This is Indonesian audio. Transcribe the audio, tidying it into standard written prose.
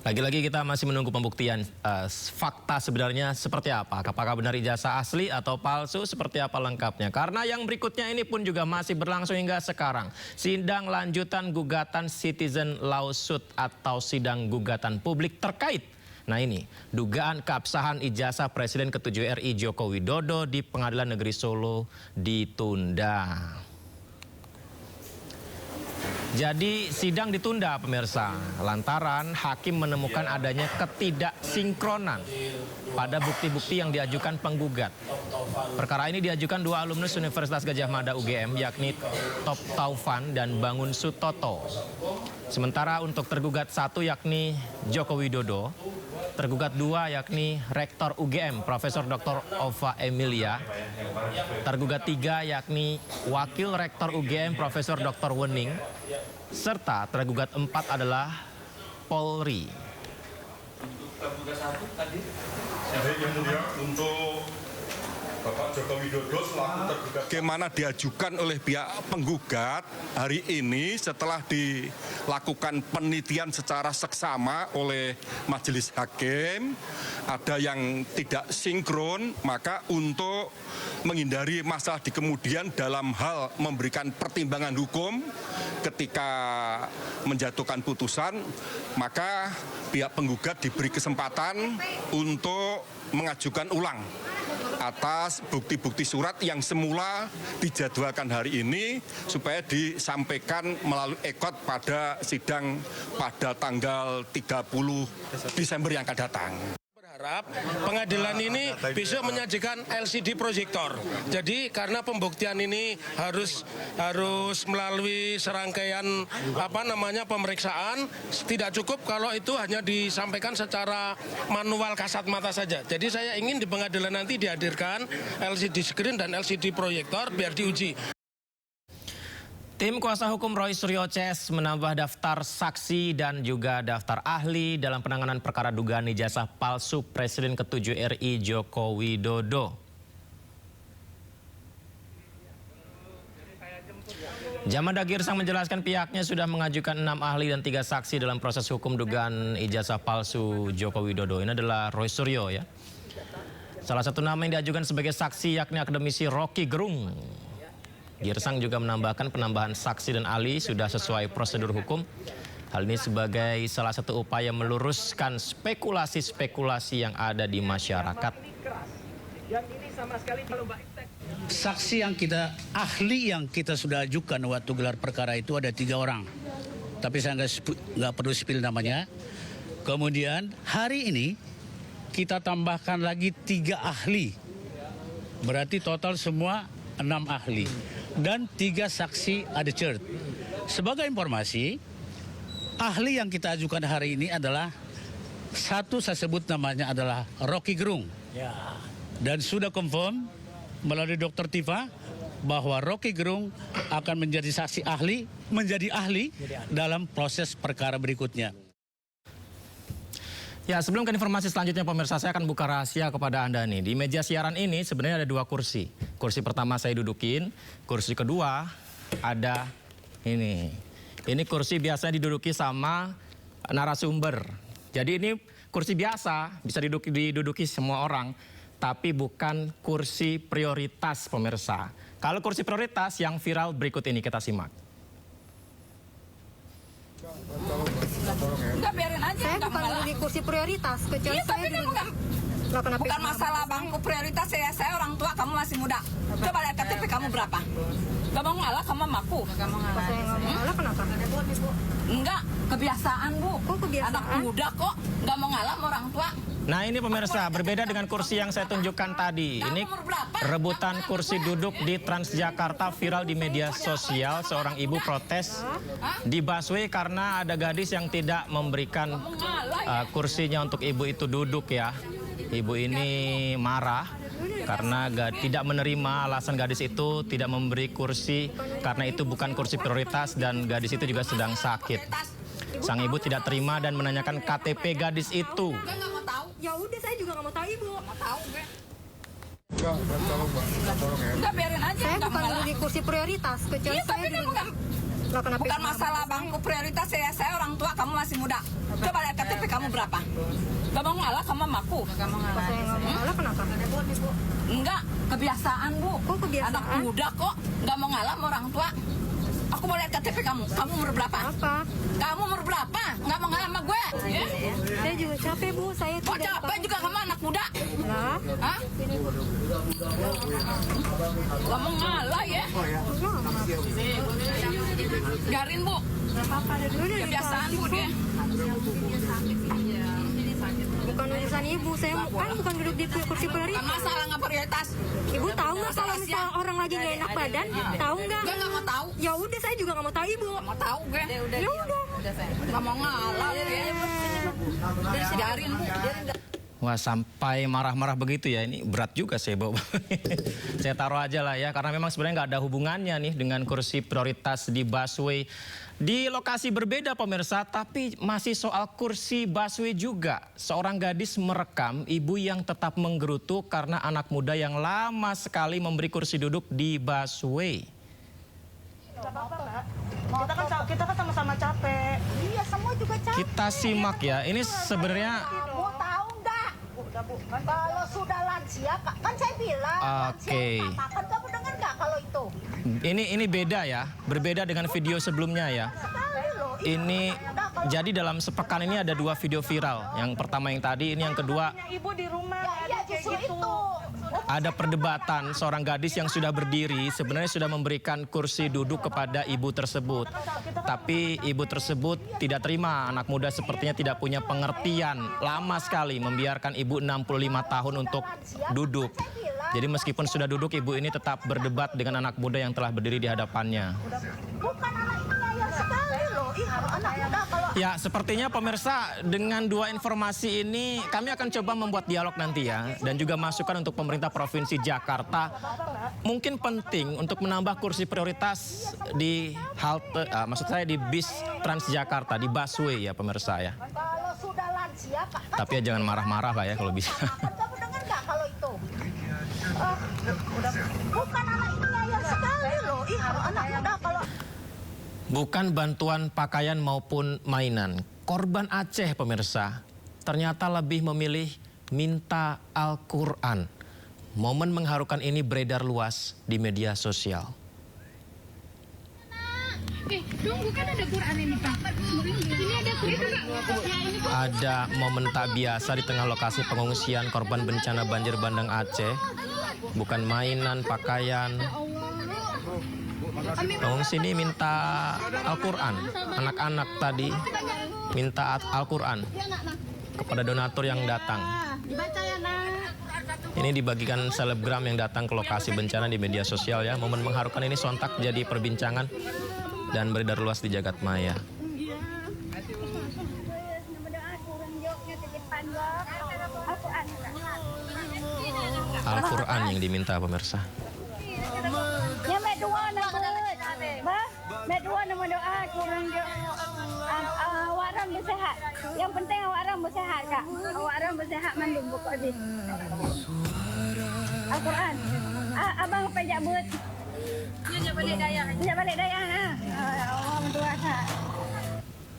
Lagi-lagi kita masih menunggu pembuktian fakta sebenarnya seperti apa. Apakah benar ijazah asli atau palsu, seperti apa lengkapnya. Karena yang berikutnya ini pun juga masih berlangsung hingga sekarang. Sidang lanjutan gugatan citizen lawsuit atau sidang gugatan publik terkait. Nah ini, dugaan keabsahan ijazah Presiden ke-7 RI Joko Widodo di Pengadilan Negeri Solo ditunda. Jadi sidang ditunda pemirsa, lantaran hakim menemukan adanya ketidaksinkronan pada bukti-bukti yang diajukan penggugat. Perkara ini diajukan dua alumnus Universitas Gadjah Mada UGM, yakni Top Taufan dan Bangun Sutoto. Sementara untuk tergugat satu yakni Joko Widodo, tergugat dua yakni Rektor UGM Profesor Dr. Ova Emilia, tergugat tiga yakni Wakil Rektor UGM Profesor Dr. Wening, serta tergugat empat adalah Polri. Untuk tergugat satu tadi, yang mulia, untuk Bapak Joko Widodo selaku tergugat. Bagaimana diajukan oleh pihak penggugat hari ini setelah dilakukan penelitian secara seksama oleh majelis hakim, ada yang tidak sinkron, maka untuk menghindari masalah di kemudian dalam hal memberikan pertimbangan hukum ketika menjatuhkan putusan, maka pihak penggugat diberi kesempatan untuk mengajukan ulang atas bukti-bukti surat yang semula dijadwalkan hari ini supaya disampaikan melalui ekot pada sidang pada tanggal 30 Desember yang akan datang. Berharap pengadilan ini besok menyajikan LCD proyektor. Jadi karena pembuktian ini harus melalui serangkaian pemeriksaan, tidak cukup kalau itu hanya disampaikan secara manual kasat mata saja. Jadi saya ingin di pengadilan nanti dihadirkan LCD screen dan LCD proyektor biar diuji. Tim kuasa hukum Roy Suryo CS menambah daftar saksi dan juga daftar ahli dalam penanganan perkara dugaan ijazah palsu Presiden ke-7 RI Joko Widodo. Jamada Girsang menjelaskan pihaknya sudah mengajukan 6 ahli dan 3 saksi dalam proses hukum dugaan ijazah palsu Joko Widodo. Ini adalah Roy Suryo ya. Salah satu nama yang diajukan sebagai saksi yakni akademisi Rocky Gerung. Girsang juga menambahkan penambahan saksi dan ahli sudah sesuai prosedur hukum. Hal ini sebagai salah satu upaya meluruskan spekulasi-spekulasi yang ada di masyarakat. Saksi ahli yang kita sudah ajukan waktu gelar perkara itu ada 3 orang. Tapi saya nggak perlu spill namanya. Kemudian hari ini kita tambahkan lagi 3 ahli. Berarti total semua 6 ahli. Dan 3 saksi adjudged. Sebagai informasi, ahli yang kita ajukan hari ini adalah satu, saya sebut namanya adalah Rocky Gerung. Dan sudah confirm melalui Dr. Tifa bahwa Rocky Gerung akan menjadi saksi ahli, menjadi ahli dalam proses perkara berikutnya. Ya, sebelum ke informasi selanjutnya pemirsa, saya akan buka rahasia kepada Anda nih. Di meja siaran ini sebenarnya ada 2 kursi. Kursi pertama saya dudukin, kursi kedua ada ini. Ini kursi biasa diduduki sama narasumber. Jadi ini kursi biasa, bisa diduduki semua orang. Tapi bukan kursi prioritas pemirsa. Kalau kursi prioritas yang viral berikut ini kita simak. Enggak, biarin aja. Saya bukan duduk di kursi prioritas, kecuali iya, tapi saya ini bukan masalah bangku prioritas saya orang tua, kamu masih muda. Coba lihat KTP kamu berapa? Gak mau ngalah sama mamaku. Saya nggak mau ngalah, kenapa? Enggak, kebiasaan Bu. Kok kebiasaan? Anak muda kok gak mau ngalah sama orang tua. Nah ini pemirsa, berbeda dengan kursi yang saya tunjukkan tadi. Ini rebutan kursi duduk di Transjakarta viral di media sosial. Seorang ibu protes di busway karena ada gadis yang tidak memberikan kursinya untuk ibu itu duduk ya. Ibu ini marah karena tidak menerima alasan gadis itu tidak memberi kursi karena itu bukan kursi prioritas dan gadis itu juga sedang sakit. Sang ibu tidak terima dan menanyakan KTP gadis itu. Ya udah, saya juga nggak mau tahu ibu. Mau tahu gue. Enggak, biarin aja. Saya bukan duduk di kursi prioritas, kecuali iya, tapi saya ini bukan Bukan masalah bangku prioritas saya orang tua, kamu masih muda. Coba lihat KTP kamu berapa? Gak mau ngalah sama mamaku? Pas saya nggak mau ngalah kenapa? Enggak, kebiasaan Bu. Kok kebiasaan? Anak muda kok nggak mau ngalah sama orang tua. Aku mau lihat KTP kamu. Kamu umur berapa? Apa? Kamu umur berapa? Nggak mau ngalah sama gue? Ya? Saya juga capek Bu, saya Kok tidak capek juga kamu anak muda? Lah, Hah? Gak mau ngalah ya? Biarin Bu. udah Kebiasaan Bu dia. bukan urusan ibu, saya kan bukan duduk di kursi Kan prioritas. masalah nggak prioritas. Ibu tahu nggak kalau misal orang lagi nggak enak badan, tahu nggak? Gue nggak mau tahu. Ya udah, saya juga nggak mau tahu ibu. Nggak mau tahu gue. Ya udah. Nggak mau ngalah ya. Biarin Bu. Wah, sampai marah-marah begitu ya, ini berat juga saya bawa. Saya taruh aja lah ya, karena memang sebenarnya nggak ada hubungannya nih dengan kursi prioritas di busway. Di lokasi berbeda pemirsa, tapi masih soal kursi busway juga. Seorang gadis merekam ibu yang tetap menggerutu karena anak muda yang lama sekali memberi kursi duduk di busway. Kita kan sama-sama capek. Iya, semua juga capek. Kita simak ya, ini sebenarnya... Bu, tahu nggak? Udah Bu, kalau sudah lansia, kan saya bilang. Oke. Lansia makan, kamu dengar nggak kalau itu? Ini beda ya, berbeda dengan video sebelumnya ya. Sekali loh. Ini jadi dalam sepekan ini ada 2 video viral. Yang pertama yang tadi, ini yang kedua Ibu di rumah. Iya, justru itu. ada perdebatan seorang gadis yang sudah berdiri sebenarnya sudah memberikan kursi duduk kepada ibu tersebut. Tapi ibu tersebut tidak terima, anak muda sepertinya tidak punya pengertian. Lama sekali membiarkan ibu 65 tahun untuk duduk. Jadi meskipun sudah duduk, ibu ini tetap berdebat dengan anak muda yang telah berdiri di hadapannya. Bukan anak ini ayah sekali loh. Ih, anak muda kalau Ya, sepertinya pemirsa dengan 2 informasi ini kami akan coba membuat dialog nanti ya. Dan juga masukan untuk pemerintah Provinsi Jakarta. Mungkin penting untuk menambah kursi prioritas di halte, maksud saya di bis Transjakarta, di busway ya pemirsa ya. kalau sudah lansia, Tapi ya jangan marah-marah lah ya kalau bisa. kamu dengar nggak kalau itu? Bukan anak ini ayah sekali loh. Ih, anak muda kalau Bukan bantuan pakaian maupun mainan. Korban Aceh pemirsa ternyata lebih memilih minta Al-Quran. Momen mengharukan ini beredar luas di media sosial. Tunggu, kan ada Quran ini Pak. Ini ada Quran. Ada momen tak biasa di tengah lokasi pengungsian korban bencana banjir bandang Aceh. Bukan mainan, pakaian. Pengungsi ini minta Al-Quran. Anak-anak tadi minta Al-Quran kepada donatur yang datang. Ini dibagikan selebgram yang datang ke lokasi bencana di media sosial ya. Momen mengharukan ini sontak jadi perbincangan dan beredar luas di jagat maya. Al-Quran yang diminta pemirsa. Ya medua nama bah, medua nama doa kurang dia. Awak orang bersehat. Yang penting awak orang bersehat kak. Awak orang bersehat mandum pokok ni. Al-Quran. Abang pejak but. Dia balik dayang. Dia balik dayang ah. Allah mendoakan.